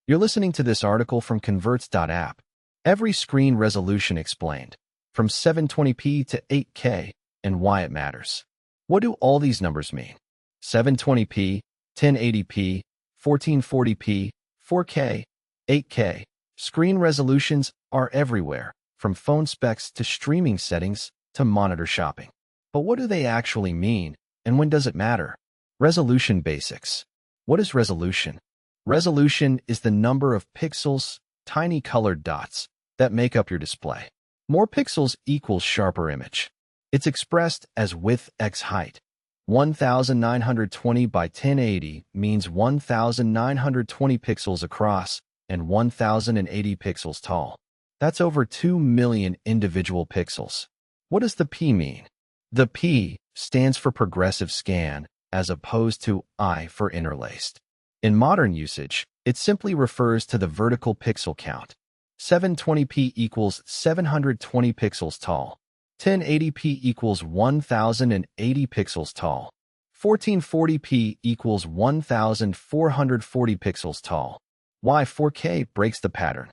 You're listening to this article from Convertz.app. Every screen resolution explained, from 720p to 8K, and why it matters. What do all these numbers mean? 720p, 1080p, 1440p, 4K, 8K. Screen resolutions are everywhere, from phone specs to streaming settings to monitor shopping. But what do they actually mean, and when does it matter? Resolution basics. What is resolution? Resolution is the number of pixels, tiny colored dots, that make up your display. More pixels equals sharper image. It's expressed as width x height. 1920 by 1080 means 1920 pixels across and 1080 pixels tall. That's over 2 million individual pixels. What does the P mean? The P stands for progressive scan as opposed to I for interlaced. In modern usage, it simply refers to the vertical pixel count. 720p equals 720 pixels tall. 1080p equals 1080 pixels tall. 1440p equals 1440 pixels tall. Why 4K breaks the pattern?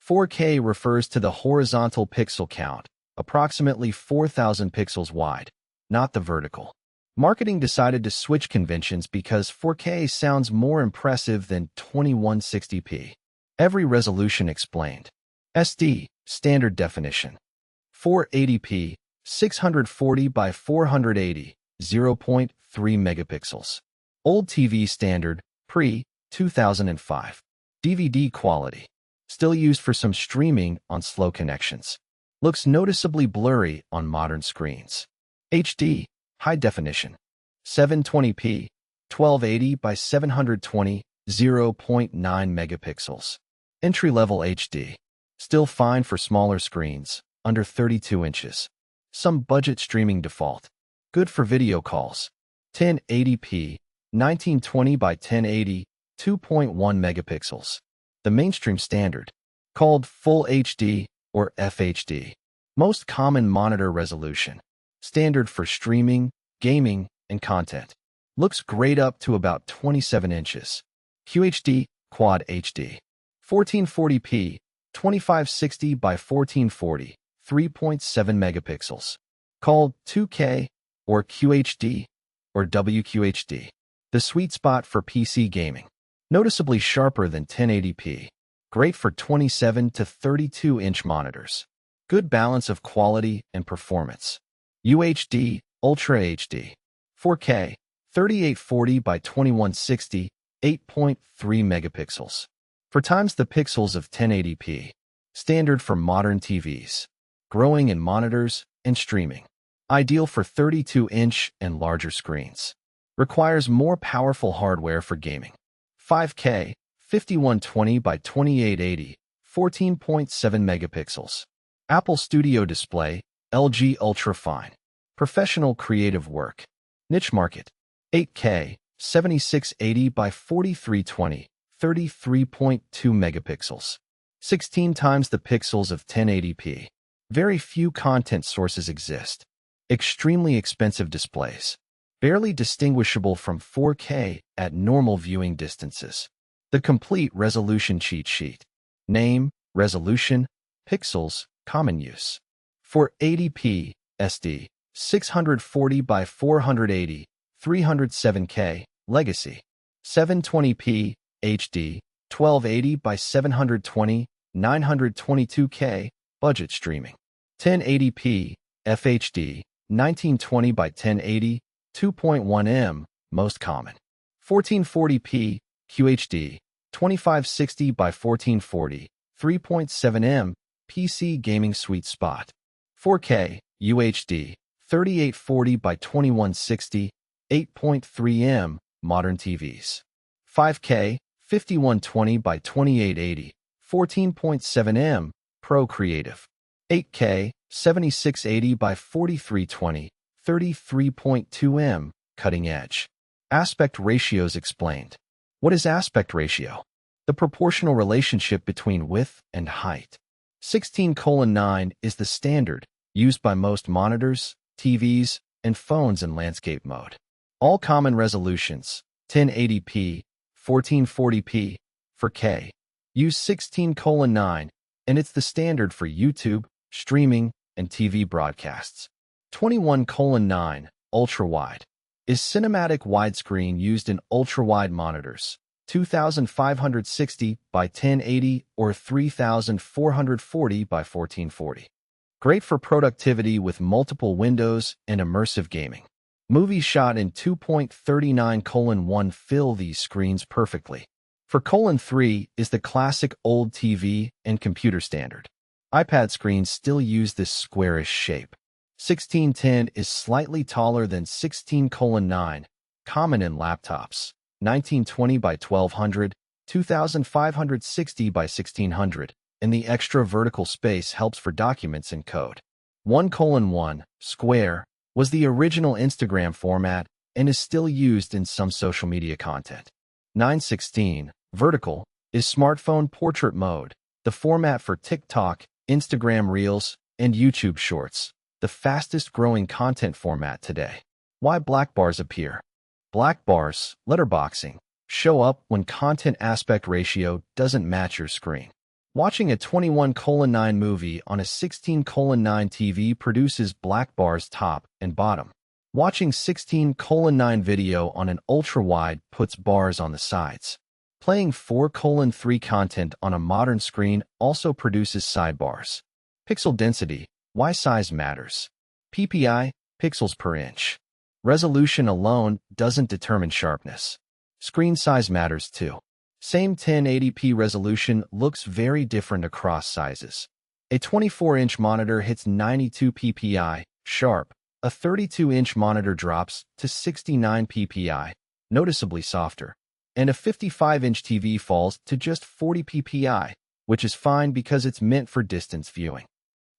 4K refers to the horizontal pixel count, approximately 4,000 pixels wide, not the vertical. Marketing decided to switch conventions because 4K sounds more impressive than 2160p. Every resolution explained. SD, standard definition. 480p, 640 by 480, 0.3 megapixels. Old TV standard, pre-2005. DVD quality. Still used for some streaming on slow connections. Looks noticeably blurry on modern screens. HD, high definition. 720p, 1280 by 720, 0.9 megapixels. Entry-level HD. Still fine for smaller screens, under 32 inches. Some budget streaming default. Good for video calls. 1080p, 1920 by 1080, 2.1 megapixels. The mainstream standard, called Full HD or FHD. Most common monitor resolution. Standard for streaming, gaming, and content. Looks great up to about 27 inches. QHD, Quad HD. 1440p, 2560 by 1440, 3.7 megapixels. Called 2K or QHD or WQHD. The sweet spot for PC gaming. Noticeably sharper than 1080p. Great for 27 to 32-inch monitors. Good balance of quality and performance. UHD, Ultra HD. 4K, 3840 by 2160, 8.3 megapixels. For times the pixels of 1080p. Standard for modern TVs. Growing in monitors and streaming. Ideal for 32-inch and larger screens. Requires more powerful hardware for gaming. 5K, 5120 by 2880, 14.7 megapixels. Apple Studio Display, LG Ultra Fine. Professional creative work. Niche market. 8K, 7680 by 4320, 33.2 megapixels. 16 times the pixels of 1080p. Very few content sources exist. Extremely expensive displays. Barely distinguishable from 4K at normal viewing distances. The complete resolution cheat sheet. Name, resolution, pixels, common use. For 80p, SD, 640 by 480, 307K, legacy. 720p, HD, 1280 by 720, 922K, budget streaming. 1080p, FHD, 1920 by 1080, 2.1M, most common. 1440p, QHD, 2560 by 1440, 3.7M, PC gaming sweet spot. 4K, UHD, 3840 by 2160, 8.3M, modern TVs. 5K, 5120 by 2880, 14.7M, Pro Creative. 8K, 7680 by 4320, 33.2M, cutting edge. Aspect ratios explained. What is aspect ratio? The proportional relationship between width and height. 16:9 is the standard, used by most monitors, TVs, and phones in landscape mode. All common resolutions, 1080p, 1440p, 4K, Use 16:9, and it's the standard for YouTube, streaming, and TV broadcasts. 21:9, ultra-wide, is cinematic widescreen used in ultra-wide monitors, 2560 by 1080 or 3440 by 1440. Great for productivity with multiple windows and immersive gaming. Movies shot in 2.39:1 fill these screens perfectly. For :3 is the classic old TV and computer standard. iPad screens still use this squarish shape. 1610 is slightly taller than 16:9, common in laptops, 1920 by 1200, 2560 by 1600, and the extra vertical space helps for documents and code. 1:1, square, was the original Instagram format and is still used in some social media content. 9:16, vertical, is smartphone portrait mode, the format for TikTok, Instagram Reels, and YouTube Shorts, the fastest growing content format today. Why black bars appear? Black bars, letterboxing, show up when content aspect ratio doesn't match your screen. Watching a 21:9 movie on a 16:9 TV produces black bars top and bottom. Watching 16:9 video on an ultra-wide puts bars on the sides. Playing 4:3 content on a modern screen also produces sidebars. Pixel density, why size matters. PPI, pixels per inch. Resolution alone doesn't determine sharpness. Screen size matters too. Same 1080p resolution looks very different across sizes. A 24-inch monitor hits 92 ppi, sharp. A 32-inch monitor drops to 69 ppi, noticeably softer. And a 55-inch TV falls to just 40 ppi, which is fine because it's meant for distance viewing.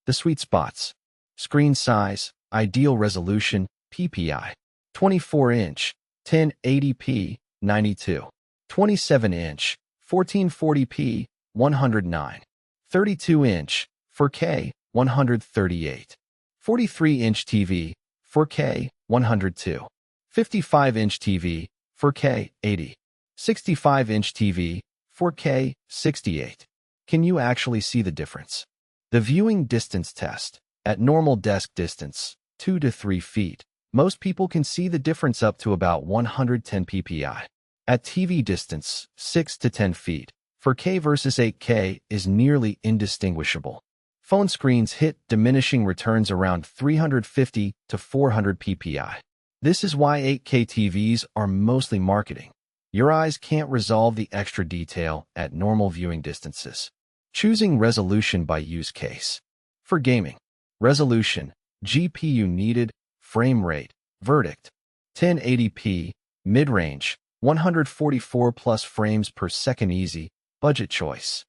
The sweet spots. Screen size, ideal resolution, ppi. 24-inch, 1080p, 92. 27-inch, 1440p, 109. 32-inch, 4K, 138. 43-inch TV, 4K, 102. 55-inch TV, 4K, 80. 65-inch TV, 4K, 68. Can you actually see the difference? The viewing distance test. At normal desk distance, 2 to 3 feet, most people can see the difference up to about 110 ppi. At TV distance, 6 to 10 feet, 4K versus 8K is nearly indistinguishable. Phone screens hit diminishing returns around 350 to 400 ppi. This is why 8K TVs are mostly marketing. Your eyes can't resolve the extra detail at normal viewing distances. Choosing resolution by use case. For gaming, resolution, GPU needed, frame rate, verdict. 1080p, mid-range, 144 plus frames per second easy, budget choice.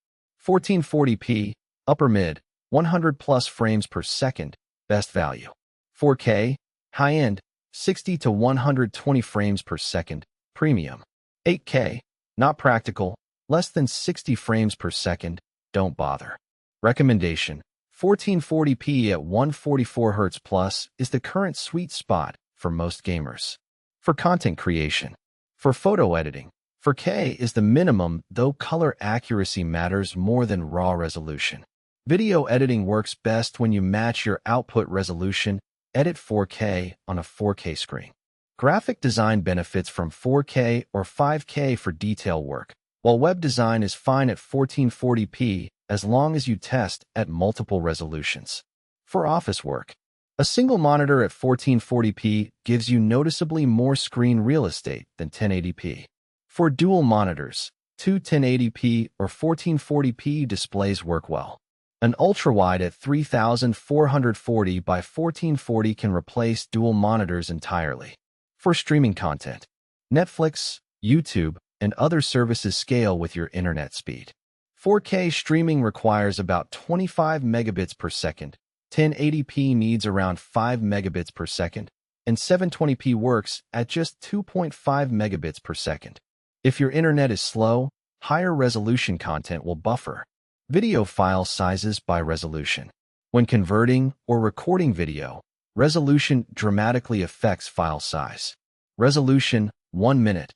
1440p, upper mid, 100 plus frames per second, best value. 4K, high-end, 60 to 120 frames per second, premium. 8K, not practical, less than 60 frames per second, don't bother. Recommendation, 1440p at 144 Hz plus is the current sweet spot for most gamers. For content creation. For photo editing, 4K is the minimum, though color accuracy matters more than raw resolution. Video editing works best when you match your output resolution, edit 4K on a 4K screen. Graphic design benefits from 4K or 5K for detail work, while web design is fine at 1440p as long as you test at multiple resolutions. For office work, a single monitor at 1440p gives you noticeably more screen real estate than 1080p. For dual monitors, two 1080p or 1440p displays work well. An ultra-wide at 3440 by 1440 can replace dual monitors entirely. For streaming content, Netflix, YouTube, and other services scale with your internet speed. 4K streaming requires about 25 megabits per second, 1080p needs around 5 megabits per second, and 720p works at just 2.5 megabits per second. If your internet is slow, higher resolution content will buffer. Video file sizes by resolution. When converting or recording video, resolution dramatically affects file size. Resolution, 1 minute.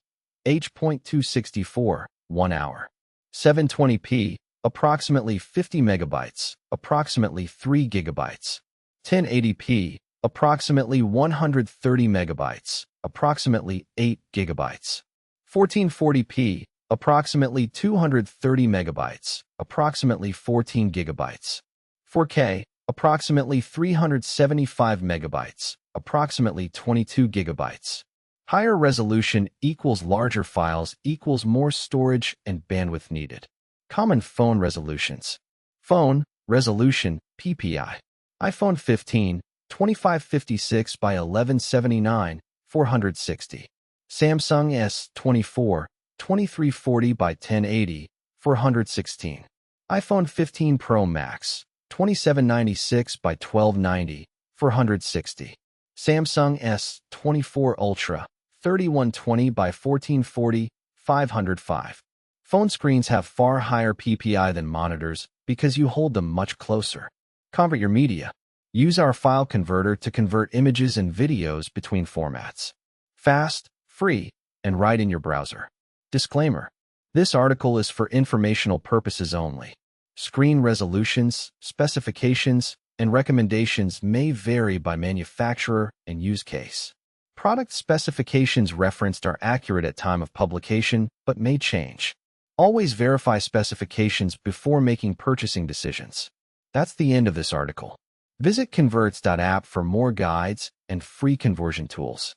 H.264, 1 hour. 720p, approximately 50 megabytes, approximately 3 gigabytes. 1080p, approximately 130 megabytes, approximately 8 gigabytes. 1440p, approximately 230 megabytes, approximately 14 gigabytes. 4K, approximately 375 megabytes, approximately 22 gigabytes. Higher resolution equals larger files equals more storage and bandwidth needed. Common phone resolutions. Phone resolution PPI. iPhone 15, 2556 by 1179, 460. Samsung S24, 2340 by 1080, 416. iPhone 15 Pro Max, 2796 by 1290, 460. Samsung S24 Ultra, 3120 by 1440, 505. Phone screens have far higher PPI than monitors because you hold them much closer. Convert your media. Use our file converter to convert images and videos between formats. Fast, free, and right in your browser. Disclaimer. This article is for informational purposes only. Screen resolutions, specifications, and recommendations may vary by manufacturer and use case. Product specifications referenced are accurate at time of publication, but may change. Always verify specifications before making purchasing decisions. That's the end of this article. Visit Convertz.app for more guides and free conversion tools.